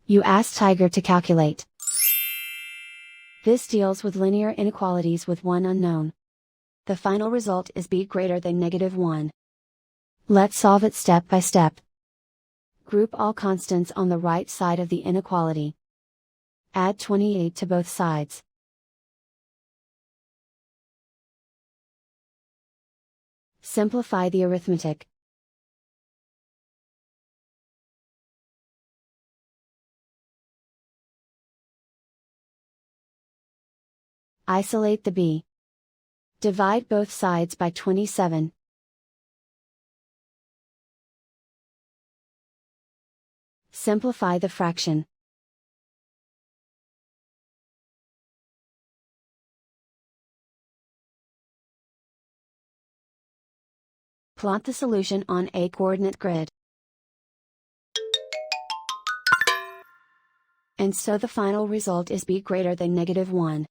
You ask Tiger to calculate. This deals with linear inequalities with one unknown. The final result is b greater than -1. Let's solve it step by step. Group all constants on the right side of the inequality. Add 28 to both sides. Simplify the arithmetic. Isolate the b. Divide both sides by 27. Simplify the fraction. Plot the solution on a coordinate grid. And so the final result is b greater than -1.